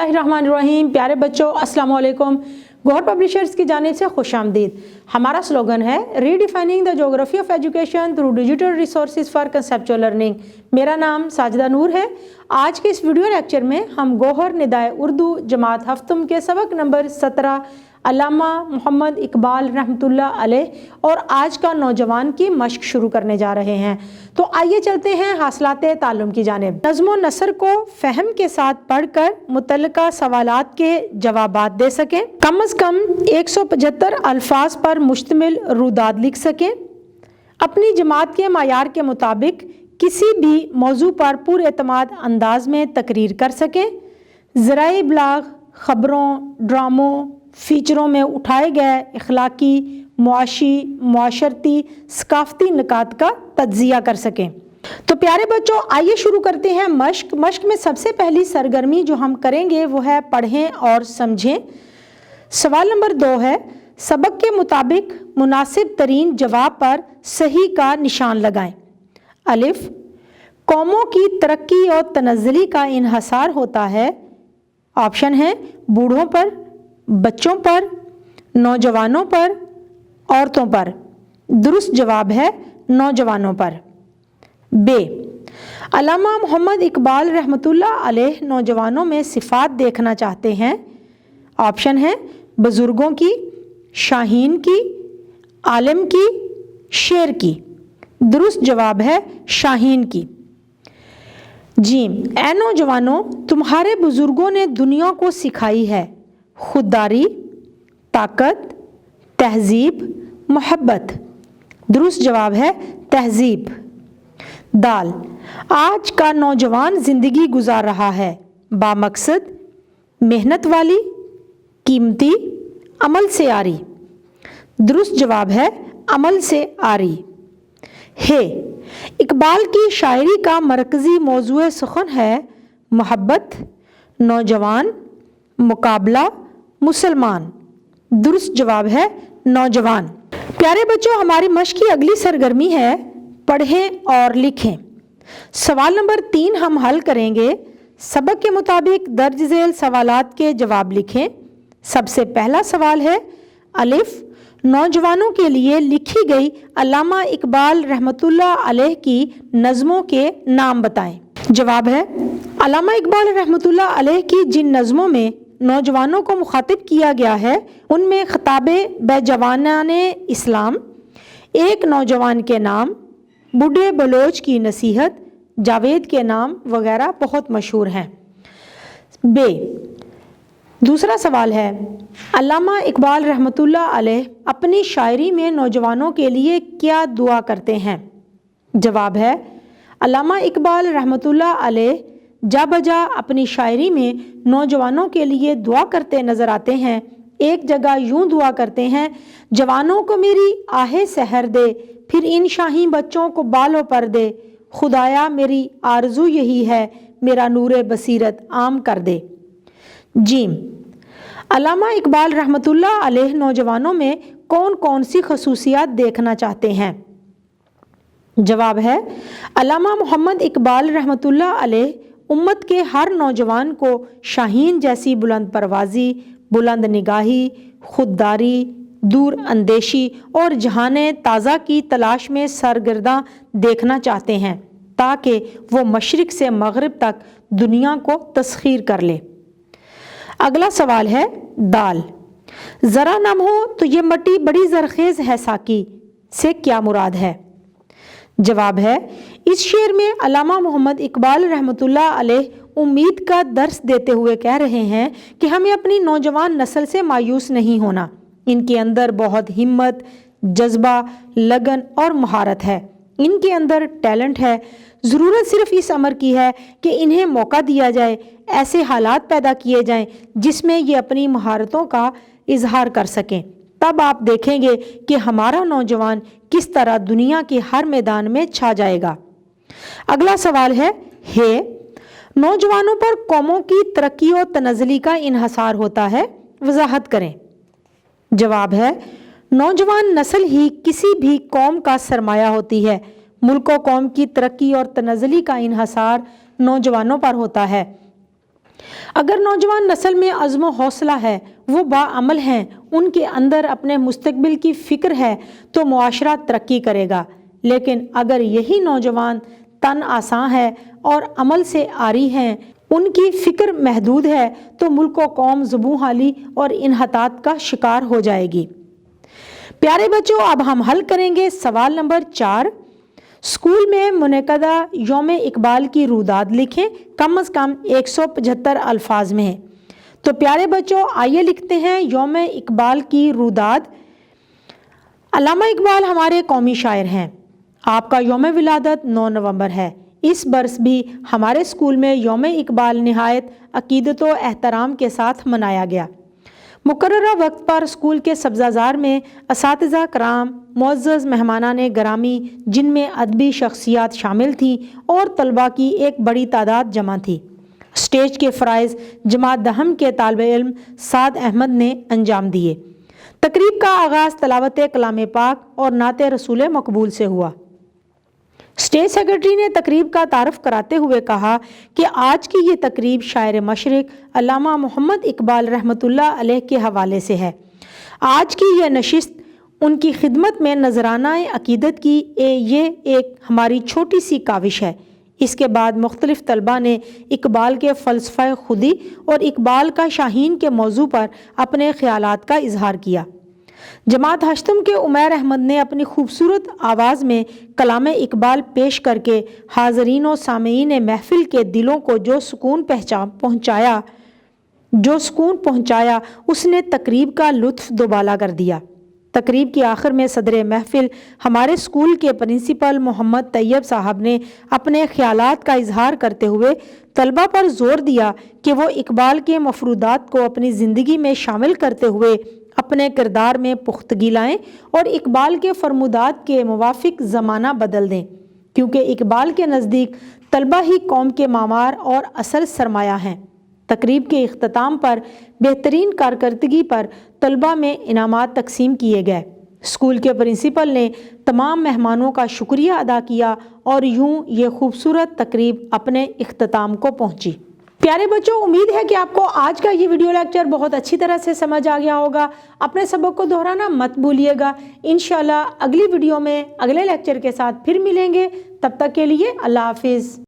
बिस्मिल्लाहिर्रहमानिर्रहीम। प्यारे बच्चों, अस्सलाम वालेकुम। गौहर पब्लिशर्स की जानिब से खुशामदीद। हमारा स्लोगन है redefining the geography of education through digital resources for conceptual learning. मेरा नाम साजिदा नूर है। आज के इस वीडियो लेक्चर में हम गौहर निदाए उर्दू जमात हफ्तम के सबक नंबर 17 अल्लामा मोहम्मद इकबाल रहमतुल्लाह अलैह और आज का नौजवान की मश्क शुरू करने जा रहे हैं। तो आइए चलते हैं हासिलाते ताल्लुम की जानिब। नज़्म व नसर को फ़हम के साथ पढ़कर मुतल्लिका सवालात के जवाबात दे सकें। कम अज़ कम 175 अल्फाज पर मुश्तमिल रुदाद लिख सकें। अपनी जमात के मायार के मुताबिक किसी भी मौजू पर पुरएतमाद अंदाज में तकरीर कर सकें। ज़राए इब्लाग, ख़बरों, ड्रामों, फ़ीचरों में उठाए गए इखलाकी, मुआशी, मुआशरती, सकाफ़ती निकात का तज्ज़िया कर सकें। तो प्यारे बच्चों, आइए शुरू करते हैं मश्क। मश्क में सबसे पहली सरगर्मी जो हम करेंगे वो है पढ़ें और समझें। सवाल नंबर 2 है, सबक के मुताबिक मुनासिब तरीन जवाब पर सही का निशान लगाएं। अलिफ, कौमों की तरक्की और तनज़्ज़ुली का इन्हसार होता है। ऑप्शन है बूढ़ों पर, बच्चों पर, नौजवानों पर, औरतों पर। दुरुस्त जवाब है नौजवानों पर। बे, अल्लामा मोहम्मद इकबाल रहमतुल्लाह अलैह नौजवानों में सिफ़ात देखना चाहते हैं। ऑप्शन है बुज़ुर्गों की, शाहीन की, आलिम की, शेर की। दुरुस्त जवाब है शाहीन की। जीम, ऐ नौजवानों, तुम्हारे बुज़ुर्गों ने दुनिया को सिखाई है खुददारी, ताकत, तहजीब, मोहब्बत। दुरुस्त जवाब है तहजीब। दाल, आज का नौजवान ज़िंदगी गुजार रहा है बामकसद, मेहनत वाली, कीमती, अमल से आरी। दुरुस्त जवाब है अमल से आरी। है, इकबाल की शायरी का मरकज़ी मौज़ूए सुख़न है मोहब्बत, नौजवान, मुकाबला, मुसलमान। दुरुस्त जवाब है नौजवान। प्यारे बच्चों, हमारी मश्क की अगली सरगर्मी है पढ़ें और लिखें। सवाल नंबर 3 हम हल करेंगे। सबक के मुताबिक दर्ज झेल सवालात के जवाब लिखें। सबसे पहला सवाल है, अलिफ, नौजवानों के लिए लिखी गई अल्लामा इकबाल रहमतुल्लाह अलैह की नज़मों के नाम बताएं। जवाब है, अल्लामा इकबाल रहमतुल्लाह अलैह की जिन नज़मों में नौजवानों को मुखातिब किया गया है उनमें ख़िताबे बेजवानाने इस्लाम, एक नौजवान के नाम, बूढ़े बलोच की नसीहत, जावेद के नाम वगैरह बहुत मशहूर हैं। बे, दूसरा सवाल है, अल्लामा इकबाल रहमतुल्लाह अलैह अपनी शायरी में नौजवानों के लिए क्या दुआ करते हैं। जवाब है, अल्लामा इकबाल रहमतुल्लाह अलैह जा बजा अपनी शायरी में नौजवानों के लिए दुआ करते नज़र आते हैं। एक जगह यूं दुआ करते हैं, जवानों को मेरी आहे सहर दे, फिर इन शाही बच्चों को बालों पर दे, खुदाया मेरी आरज़ू यही है, मेरा नूरे बसीरत आम कर दे। जीम, अल्लामा इकबाल रहमतुल्लाह अलैह नौजवानों में कौन कौन सी खसूसियात देखना चाहते हैं। जवाब है, अल्लामा मोहम्मद इकबाल रहमतुल्लाह अलैह उम्मत के हर नौजवान को शाहीन जैसी बुलंद परवाज़ी, बुलंद निगाही, खुददारी, दूर अंदेशी और जहाने ताज़ा की तलाश में सरगर्दा देखना चाहते हैं ताकि वो मशरिक़ से मगरिब तक दुनिया को तस्खीर कर ले। अगला सवाल है, दाल, ज़रा नम हो तो ये मट्टी बड़ी ज़रखेज़ है साकी से क्या मुराद है। जवाब है, इस शेर में अल्लामा मोहम्मद इकबाल रहमतुल्लाह अलैह उम्मीद का दर्स देते हुए कह रहे हैं कि हमें अपनी नौजवान नस्ल से मायूस नहीं होना। इनके अंदर बहुत हिम्मत, जज्बा, लगन और महारत है। इनके अंदर टैलेंट है। ज़रूरत सिर्फ इस अमर की है कि इन्हें मौका दिया जाए, ऐसे हालात पैदा किए जाएं जिसमें ये अपनी महारतों का इजहार कर सकें। तब आप देखेंगे कि हमारा नौजवान किस तरह दुनिया के हर मैदान में छा जाएगा। अगला सवाल है, नौजवानों पर कौमों की तरक्की और तनज़्ज़ुली का इन्हसार होता है, वजाहत करें। जवाब है, नौजवान नस्ल ही किसी भी कौम का सरमाया होती है। मुल्क व कौम की तरक्की और तनज़्ज़ुली का इन्हसार नौजवानों पर होता है। اگر نوجوان نسل میں عزم و حوصلہ ہے، وہ باعمل ہیں، ان کے اندر اپنے مستقبل کی فکر ہے تو معاشرہ ترقی کرے گا۔ لیکن اگر یہی نوجوان تن آساں ہے اور عمل سے عاری ہیں، ان کی فکر محدود ہے تو ملک و قوم زبوں حالی اور انحطاط کا شکار ہو جائے گی۔ پیارے بچوں، اب ہم حل کریں گے سوال نمبر 4۔ اسکول میں منعقدہ یوم اقبال کی روداد لکھیں، کم از کم 175 الفاظ میں ہے۔ تو پیارے بچوں، آئیے لکھتے ہیں یوم اقبال کی روداد۔ علامہ اقبال ہمارے قومی شاعر ہیں۔ آپ کا یوم ولادت 9 نومبر ہے۔ اس برس بھی ہمارے اسکول میں یوم اقبال نہایت عقیدت و احترام کے ساتھ منایا گیا۔ مقررہ وقت پر اسکول کے سبزہ زار میں اساتذہ کرام، معزز مہمانان گرامی جن میں ادبی شخصیات شامل تھیں اور طلباء کی ایک بڑی تعداد جمع تھی، اسٹیج کے فرائض جماعت دہم کے طالب علم سعد احمد نے انجام دیے۔ تقریب کا آغاز تلاوت کلام پاک اور نعت رسول مقبول سے ہوا۔ اسٹیج سیکرٹری نے تقریب کا تعارف کراتے ہوئے کہا کہ آج کی یہ تقریب شاعر مشرق علامہ محمد اقبال رحمۃ اللہ علیہ کے حوالے سے ہے۔ آج کی یہ نشست ان کی خدمت میں نذرانہ عقیدت کی یہ ایک ہماری چھوٹی سی کاوش ہے۔ اس کے بعد مختلف طلباء نے اقبال کے فلسفہ خودی اور اقبال کا شاہین کے موضوع پر اپنے خیالات کا اظہار کیا۔ جماعت ہشتم کے عمیر احمد نے اپنی خوبصورت آواز میں کلام اقبال پیش کر کے حاضرین و سامعین محفل کے دلوں کو جو سکون پہنچایا اس نے تقریب کا لطف دوبالا کر دیا۔ تقریب کی آخر میں صدر محفل ہمارے اسکول کے پرنسپل محمد طیب صاحب نے اپنے خیالات کا اظہار کرتے ہوئے طلباء پر زور دیا کہ وہ اقبال کے مفروضات کو اپنی زندگی میں شامل کرتے ہوئے اپنے کردار میں پختگی لائیں اور اقبال کے فرمودات کے موافق زمانہ بدل دیں، کیونکہ اقبال کے نزدیک طلباء ہی قوم کے معمار اور اصل سرمایہ ہیں۔ تقریب کے اختتام پر بہترین کارکردگی پر طلباء میں انعامات تقسیم کیے گئے۔ اسکول کے پرنسپل نے تمام مہمانوں کا شکریہ ادا کیا اور یوں یہ خوبصورت تقریب اپنے اختتام کو پہنچی۔ پیارے بچوں، امید ہے کہ آپ کو آج کا یہ ویڈیو لیکچر بہت اچھی طرح سے سمجھ آ گیا ہوگا۔ اپنے سبق کو دہرانا مت بھولیے گا۔ انشاءاللہ اگلی ویڈیو میں اگلے لیکچر کے ساتھ پھر ملیں گے۔ تب تک کے لیے اللہ حافظ۔